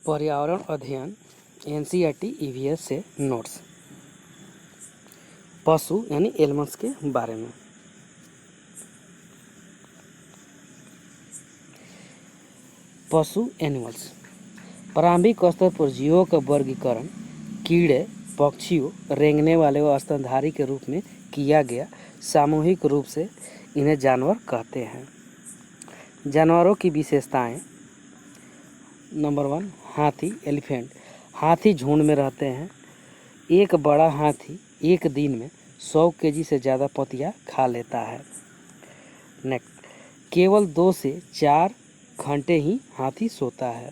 पर्यावरण अध्ययन NCERT EVS से नोट्स। पशु यानी एनिमल्स के बारे में। पशु एनिमल्स प्रारंभिक स्तर पर जीवों का वर्गीकरण कीड़े, पक्षियों, रेंगने वाले व स्तनधारी के रूप में किया गया। सामूहिक रूप से इन्हें जानवर कहते हैं। जानवरों की विशेषताएं। नंबर 1, हाथी एलिफेंट। हाथी झुंड में रहते हैं। एक बड़ा हाथी एक दिन में 100 केजी से ज़्यादा पतिया खा लेता है। नेक्स्ट, केवल 2 से 4 घंटे ही हाथी सोता है।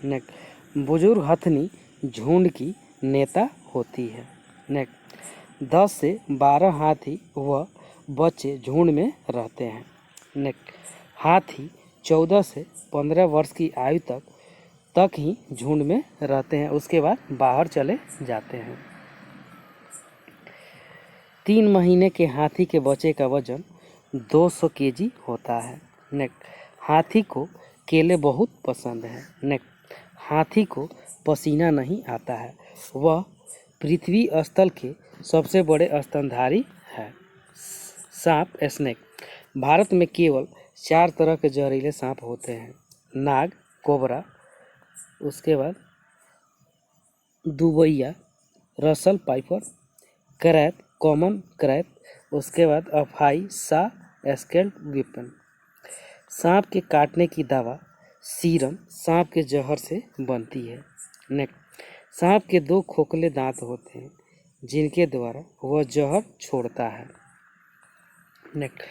नेक्स्ट, बुजुर्ग हथनी झुंड की नेता होती है। नेक्स्ट, 10 से 12 हाथी व बच्चे झुंड में रहते हैं। नेक्स्ट, हाथी 14 से 15 वर्ष की आयु तक ही झुंड में रहते हैं, उसके बाद बाहर चले जाते हैं। 3 महीने के हाथी के बच्चे का वजन 200 केजी होता है। नेक्स्ट, हाथी को केले बहुत पसंद हैं। नेक्स्ट, हाथी को पसीना नहीं आता है। वह पृथ्वी स्थल के सबसे बड़े स्तनधारी है। सांप स्नेक। भारत में केवल 4 तरह के जहरीले सांप होते हैं। नाग, कोबरा, उसके बाद दुबैया, रसल पाइपर, करैत, कॉमन करैत, उसके बाद अफाई सा स्केल्ड विपन। सांप के काटने की दवा सीरम सांप के जहर से बनती है। नेक्स्ट, सांप के 2 खोखले दांत होते हैं जिनके द्वारा वह जहर छोड़ता है। नेक्स्ट,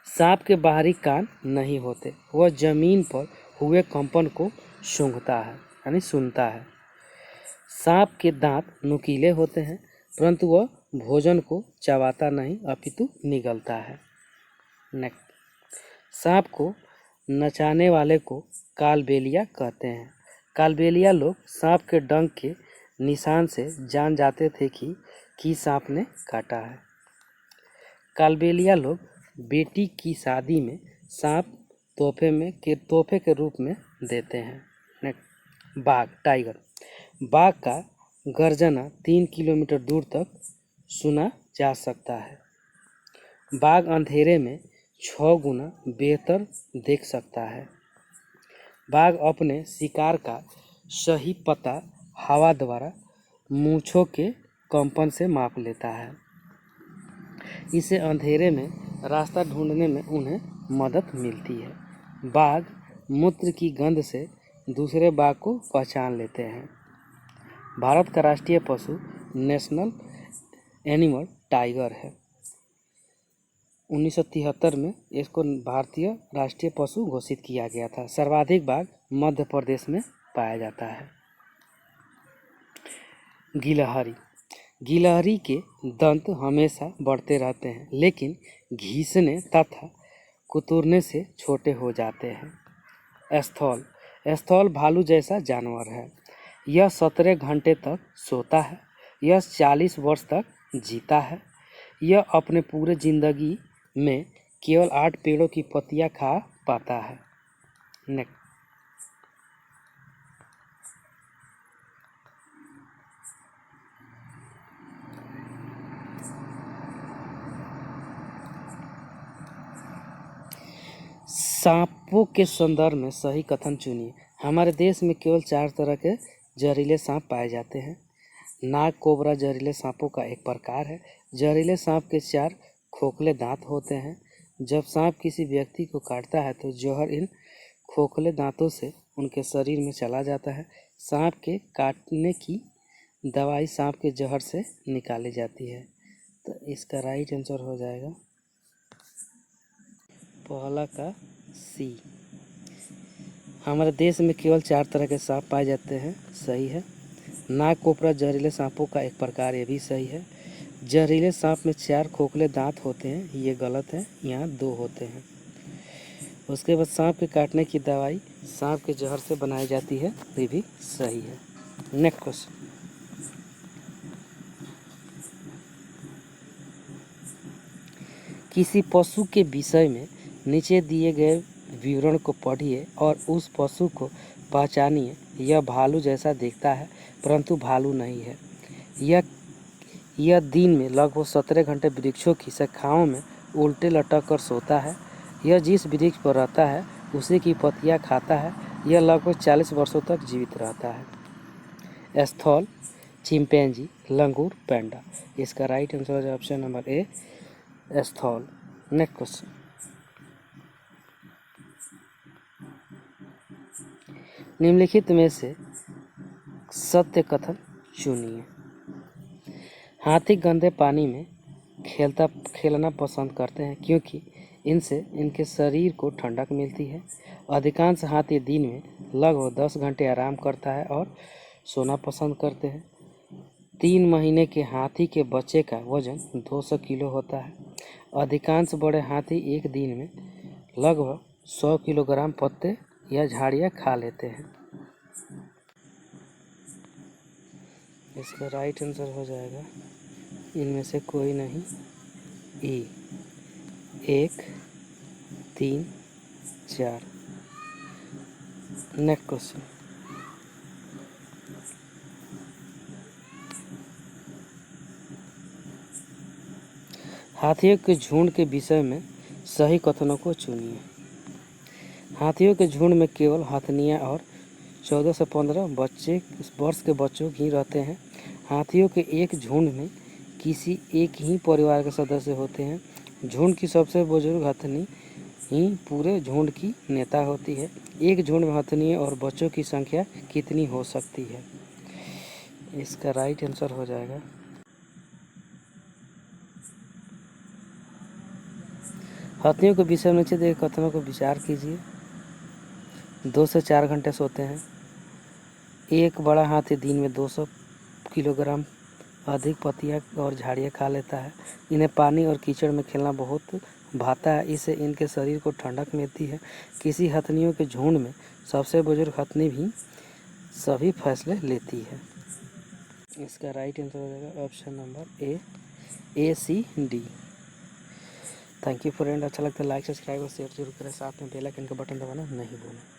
सांप के बाहरी कान नहीं होते, वह जमीन पर हुए कंपन को सूंघता है यानी सुनता है। सांप के दांत नुकीले होते हैं परंतु वह भोजन को चबाता नहीं अपितु निगलता है। नेक्स्ट, सांप को नचाने वाले को कालबेलिया कहते हैं। कालबेलिया लोग सांप के डंक के निशान से जान जाते थे कि सांप ने काटा है। कालबेलिया लोग बेटी की शादी में सांप तोहफे के रूप में देते हैं। नेक्स्ट, बाघ टाइगर। बाघ का गर्जना 3 किलोमीटर दूर तक सुना जा सकता है। बाघ अंधेरे में 6 गुना बेहतर देख सकता है। बाघ अपने शिकार का सही पता हवा द्वारा मूंछों के कंपन से माप लेता है। इसे अंधेरे में रास्ता ढूंढने में उन्हें मदद मिलती है। बाघ मूत्र की गंध से दूसरे बाघ को पहचान लेते हैं। भारत का राष्ट्रीय पशु नेशनल एनिमल टाइगर है। 1973 में इसको भारतीय राष्ट्रीय पशु घोषित किया गया था। सर्वाधिक बाघ मध्य प्रदेश में पाया जाता है। गिलहरी। गिलहरी के दंत हमेशा बढ़ते रहते हैं लेकिन घिसने तथा कुतरने से छोटे हो जाते हैं। स्थल। स्थल भालू जैसा जानवर है। यह 17 घंटे तक सोता है। यह 40 वर्ष तक जीता है। यह अपने पूरे जिंदगी में केवल 8 पेड़ों की पत्तियां खा पाता है। नेक्स्ट, सांपों के संदर्भ में सही कथन चुनिए। हमारे देश में केवल 4 तरह के जहरीले सांप पाए जाते हैं। नाग कोबरा जहरीले सांपों का एक प्रकार है। जहरीले सांप के 4 खोखले दांत होते हैं। जब सांप किसी व्यक्ति को काटता है तो जहर इन खोखले दांतों से उनके शरीर में चला जाता है। सांप के काटने की दवाई सांप के जहर से निकाली जाती है। तो इसका राइट आंसर हो जाएगा पहला का सी। हमारे देश में केवल 4 तरह के सांप पाए जाते हैं, सही है। नाग कोबरा जहरीले सांपों का एक प्रकार, ये भी सही है। जहरीले सांप में 4 खोखले दांत होते हैं, ये गलत है, यहाँ 2 होते हैं। उसके बाद सांप के काटने की दवाई सांप के जहर से बनाई जाती है, ये भी सही है। Next question. किसी पशु के विषय में नीचे दिए गए विवरण को पढ़िए और उस पशु को पहचानिए यह भालू जैसा दिखता है परंतु भालू नहीं है। यह दिन में लगभग 17 घंटे वृक्षों की शाखाओं में उल्टे लटक कर सोता है। यह जिस वृक्ष पर रहता है उसी की पत्तियां खाता है। यह लगभग 40 वर्षों तक जीवित रहता है। स्थल, चिंपैंजी, लंगूर, पैंडा। इसका राइट आंसर है ऑप्शन नंबर ए, स्थल। नेक्स्ट क्वेश्चन, निम्नलिखित में से सत्य कथन चुनिए। हाथी गंदे पानी में खेलना पसंद करते हैं क्योंकि इनसे इनके शरीर को ठंडक मिलती है। अधिकांश हाथी दिन में लगभग 10 घंटे आराम करता है और सोना पसंद करते हैं। 3 महीने के हाथी के बच्चे का वजन 200 किलो होता है। अधिकांश बड़े हाथी एक दिन में लगभग 100 किलोग्राम पत्ते या झाड़ियाँ खा लेते हैं। इसका राइट आंसर हो जाएगा इनमें से कोई नहीं, ई 1, 3, 4। नेक्स्ट क्वेश्चन, हाथियों के झुंड के विषय में सही कथनों को चुनिए। हाथियों के झुंड में केवल हथनियाँ और 14 से 15 वर्ष के बच्चों ही रहते हैं। हाथियों के एक झुंड में किसी एक ही परिवार के सदस्य होते हैं। झुंड की सबसे बुजुर्ग हथनी ही पूरे झुंड की नेता होती है। एक झुंड में हथनी और बच्चों की संख्या कितनी हो सकती है? इसका राइट आंसर हो जाएगा हाथियों के विषय में नीचे दिए कथनों को विचार कीजिए। 2 से 4 घंटे सोते हैं। एक बड़ा हाथी दिन में 200 किलोग्राम अधिक पत्तियाँ और झाड़ियाँ खा लेता है। इन्हें पानी और कीचड़ में खेलना बहुत भाता है, इससे इनके शरीर को ठंडक मिलती है। किसी हथनियों के झुंड में सबसे बुजुर्ग हथनी भी सभी फैसले लेती है। इसका राइट आंसर हो जाएगा option number A, C, D. Thank you friend. अच्छा लगता है लाइक, सब्सक्राइब और शेयर जरूर करें। साथ में बेल आइकन का बटन दबाना नहीं भूलें।